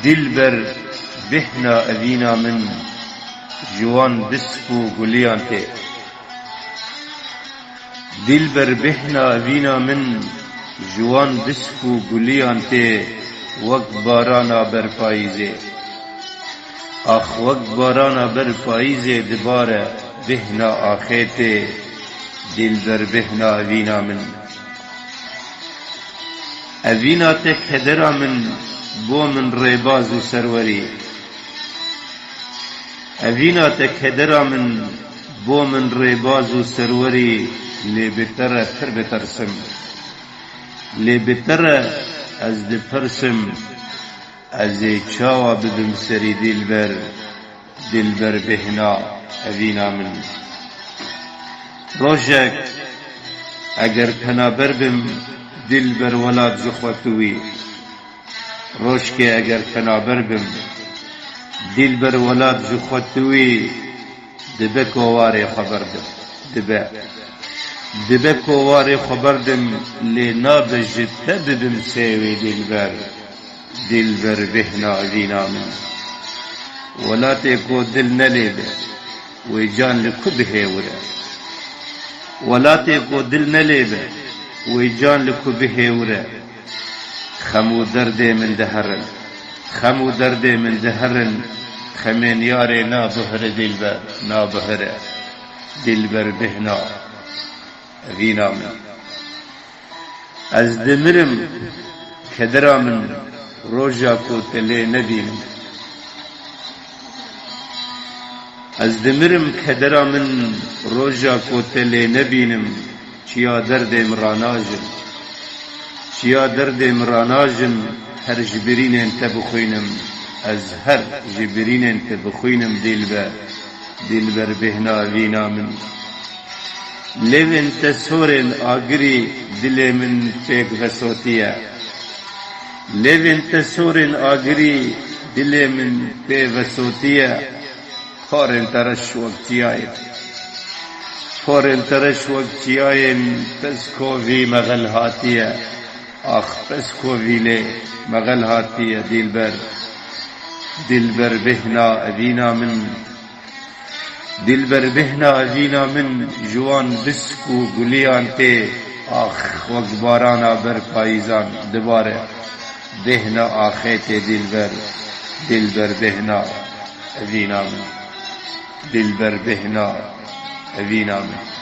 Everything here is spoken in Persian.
دلبر بهنا اوینا من جوان بسپو گلیان ته دلبر بهنا اوینا من جوان بسپو گلیان ته وقت بارانا بر پاییزه آخ وقت بارانا بر پاییزه دباره بهنا آخیته دلبر بهنا اوینا من اوینا ته کدرا من بو من ریباز و سروری اوینا ته کدرا من بو من ریباز و سروری لی بتره تر بترسم لی بتره از دپرسم از چاوا ببم سری دلبر بهنا اوینا من روشک اگر پنابر بم دلبر ولاد زخوتوی روش که اگر پنابر بم دلبر ولاد زخوتوی دبه کواری خبر دم دبه کواری خبر دم لی نابجد تببم سیوی دلبر بهنا اوینا من ولاتی کو دل نلیده وی جان لکو بهیوره ولاتی کو دل نلیده وی جان لکو بهیوره خمو درد من دهرن خمو درد من دهرن خمین یاری نابهر دلبر بهنا اوینا من از دمرم کدرا من روژا کو تلی نبینم از دمرم کدرا من روژا کو تلی نبینم چیا دردم راناجم هر جبرین انت بخوینم از هر جبرین انت بخوینم دلبر بهنا اوینا من لیو انت سورن آگری دل من پیک غسوتیه لیو انت سورن آگری دل من پیک غسوتیه خارن ترش وقتیایم پس کووی مغل هاتیه آخ پس کوویله مغل هاتیه دلبر بهنا اوینا من دلبر بهنا اوینا من جوان بسکو گلیان ته آخ وقت بارانا بر پاییزان دباره بهنا آخیت دلبر بهنا اوینا من دلبر بهنا اوینا من